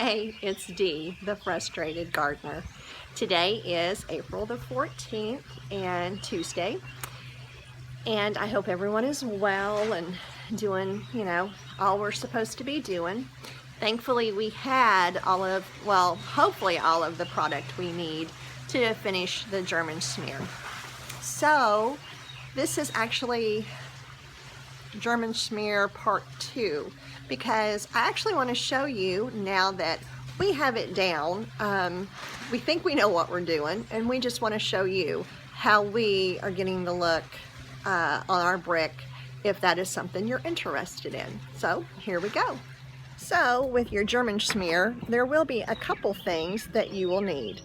Hey, it's Dee, the frustrated gardener. Today is April the 14th and Tuesday, and I hope everyone is well and doing, all we're supposed to be doing. Thankfully, we had hopefully all of the product we need to finish the German Schmear. So, this is actually German Schmear Part 2 because I actually want to show you now that we have it down. We think we know what we're doing, and we just want to show you how we are getting the look on our brick if that is something you're interested in. So here we go. So with your German Schmear, there will be a couple things that you will need,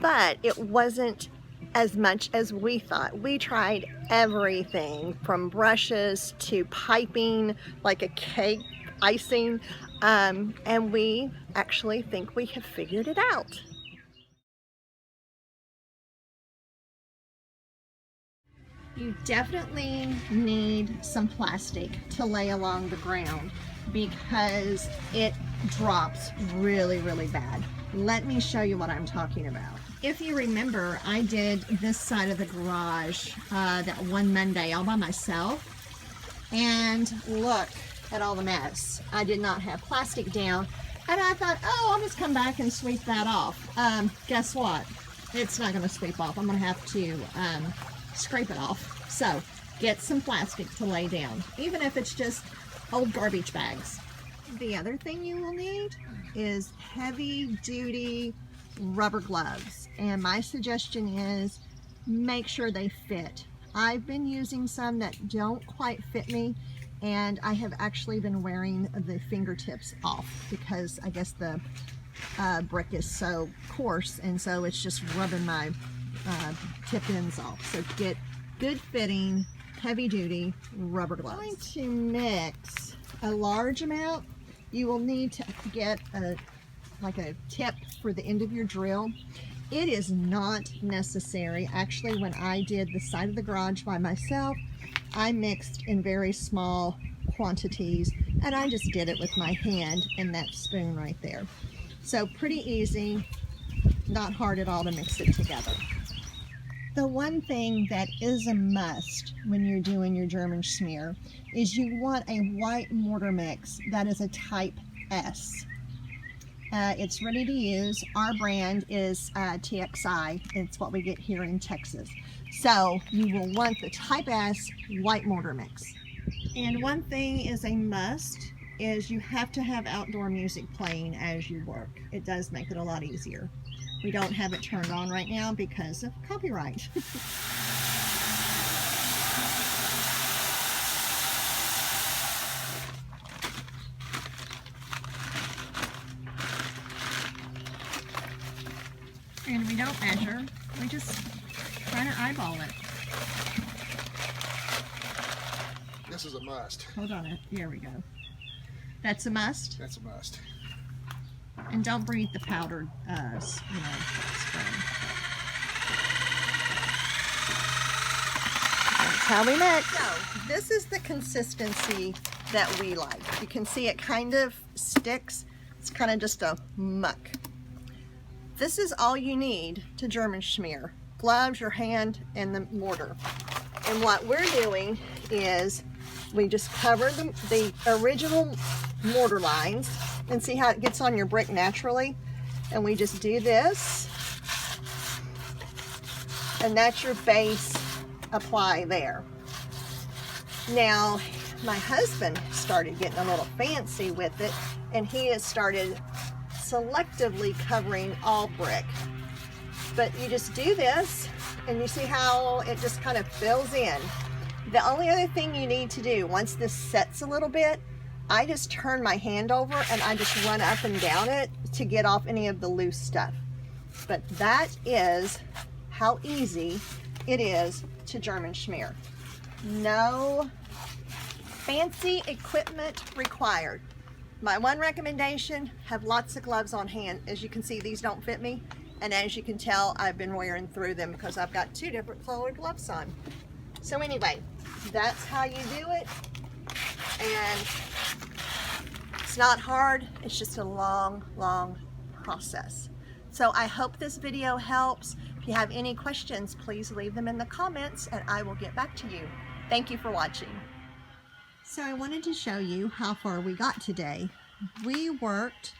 but it wasn't as much as we thought. We tried everything from brushes to piping, like a cake icing, and we actually think we have figured it out. You definitely need some plastic to lay along the ground because it drops really, really bad. Let me show you what I'm talking about. If you remember, I did this side of the garage that one Monday all by myself, and look at all the mess. I did not have plastic down, and I thought, oh, I'll just come back and sweep that off. Guess what? It's not going to sweep off. I'm going to have to scrape it off. So get some plastic to lay down, even if it's just old garbage bags. The other thing you will need is heavy duty rubber gloves, and my suggestion is make sure they fit. I've been using some that don't quite fit me, and I have actually been wearing the fingertips off because I guess the brick is so coarse, and so it's just rubbing my tip ends off. So get good fitting, heavy duty rubber gloves. I'm going to mix a large amount. You will need to get like a tip for the end of your drill. It is not necessary. Actually, when I did the side of the garage by myself, I mixed in very small quantities, and I just did it with my hand and that spoon right there. So pretty easy, not hard at all to mix it together. The one thing that is a must when you're doing your German Schmear is you want a white mortar mix that is a type S. It's ready to use. Our brand is TXI. It's what we get here in Texas. So you will want the type S white mortar mix. And one thing is a must is you have to have outdoor music playing as you work. It does make it a lot easier. We don't have it turned on right now because of copyright. And we don't measure, we just try to eyeball it. This is a must. Hold on it, here we go. That's a must? That's a must. And don't breathe the powdered, spray. That's how we mix. So, this is the consistency that we like. You can see it kind of sticks. It's kind of just a muck. This is all you need to German Schmear. Gloves, your hand, and the mortar. And what we're doing is we just cover the original mortar lines, and see how it gets on your brick naturally. And we just do this, and that's your base apply there. Now, my husband started getting a little fancy with it, and he has started selectively covering all brick. But you just do this, and you see how it just kind of fills in. The only other thing you need to do, once this sets a little bit, I just turn my hand over and I just run up and down it to get off any of the loose stuff. But that is how easy it is to German Schmear. No fancy equipment required. My one recommendation, have lots of gloves on hand. As you can see, these don't fit me. And as you can tell, I've been wearing through them because I've got two different colored gloves on. So anyway, that's how you do it. And It's not hard, it's just a long, long process. So I hope this video helps. If you have any questions, please leave them in the comments and I will get back to you. Thank you for watching. So I wanted to show you how far we got today. We worked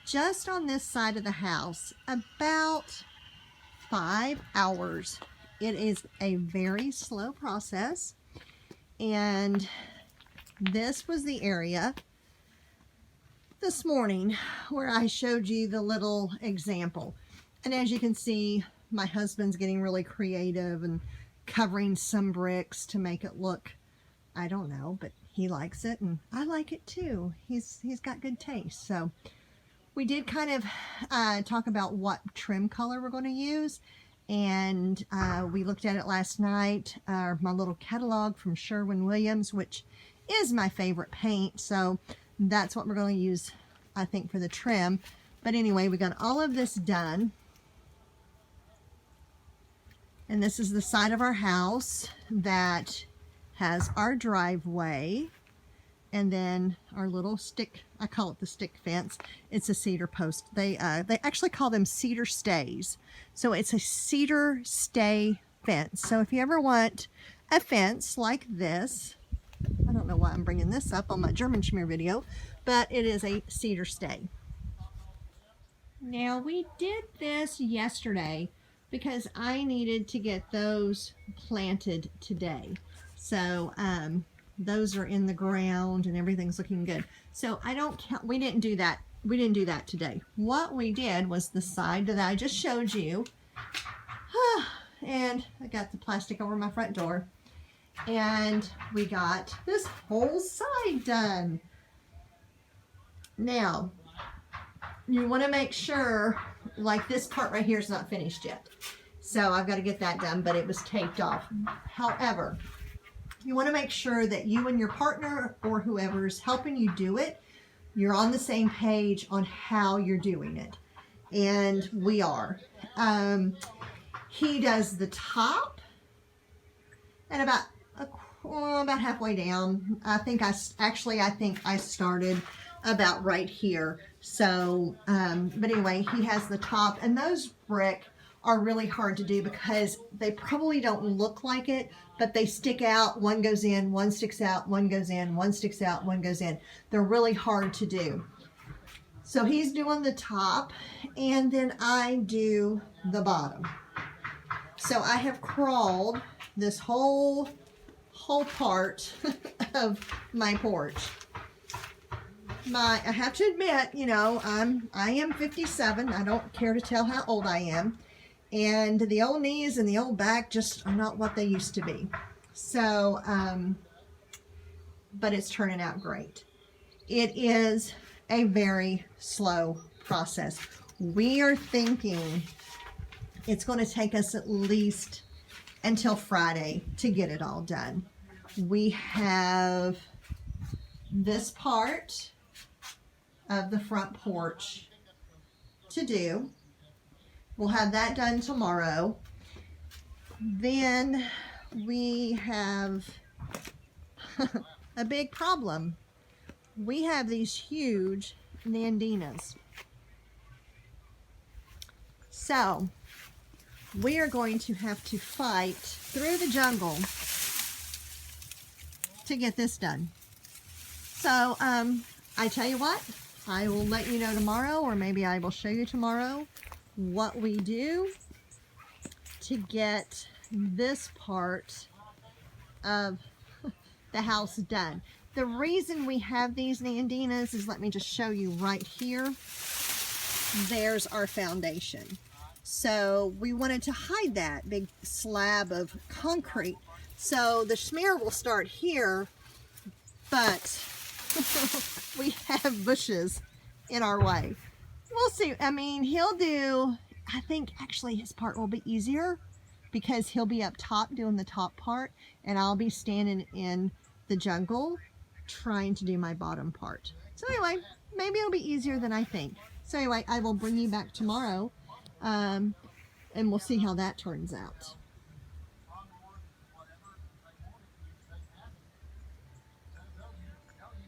just on this side of the house about 5 hours. It is a very slow process, and this was the area this morning where I showed you the little example. And as you can see, my husband's getting really creative and covering some bricks to make it look, I don't know, but he likes it and I like it too. He's got good taste. So we did kind of talk about what trim color we're going to use, and we looked at it last night, my little catalog from Sherwin-Williams, which is my favorite paint, so that's what we're going to use, I think, for the trim. But anyway, we got all of this done, and this is the side of our house that has our driveway, and then our little stick, I call it the stick fence. It's a cedar post. They actually call them cedar stays. So it's a cedar stay fence. So if you ever want a fence like this, I don't know why I'm bringing this up on my German Schmear video, but it is a cedar stay. Now we did this yesterday because I needed to get those planted today. So those are in the ground and everything's looking good. So I don't count, we didn't do that. We didn't do that today. What we did was the side that I just showed you. And I got the plastic over my front door. And we got this whole side done. Now, you want to make sure, like this part right here is not finished yet. So I've got to get that done, but it was taped off. However, you want to make sure that you and your partner or whoever's helping you do it, you're on the same page on how you're doing it. And we are. He does the top and about halfway down. I think I started about right here. So, but anyway, he has the top, and those brick are really hard to do because they probably don't look like it, but they stick out. One goes in, one sticks out, one goes in, one sticks out, one goes in. They're really hard to do. So he's doing the top, and then I do the bottom. So I have crawled this whole part of my porch. I have to admit, you know, I am 57. I don't care to tell how old I am. And the old knees and the old back just are not what they used to be. So, but it's turning out great. It is a very slow process. We are thinking it's going to take us at least until Friday to get it all done. We have this part of the front porch to do. We'll have that done tomorrow. Then we have a big problem. We have these huge nandinas. So we are going to have to fight through the jungle to get this done. So I tell you what, I will let you know tomorrow, or maybe I will show you tomorrow what we do to get this part of the house done. The reason we have these nandinas is, let me just show you right here. There's our foundation. So we wanted to hide that big slab of concrete. So the Schmear will start here, but we have bushes in our way. We'll see. I mean, he'll do, I think actually his part will be easier because he'll be up top doing the top part, and I'll be standing in the jungle trying to do my bottom part. So anyway, maybe it'll be easier than I think. So anyway, I will bring you back tomorrow, and we'll see how that turns out.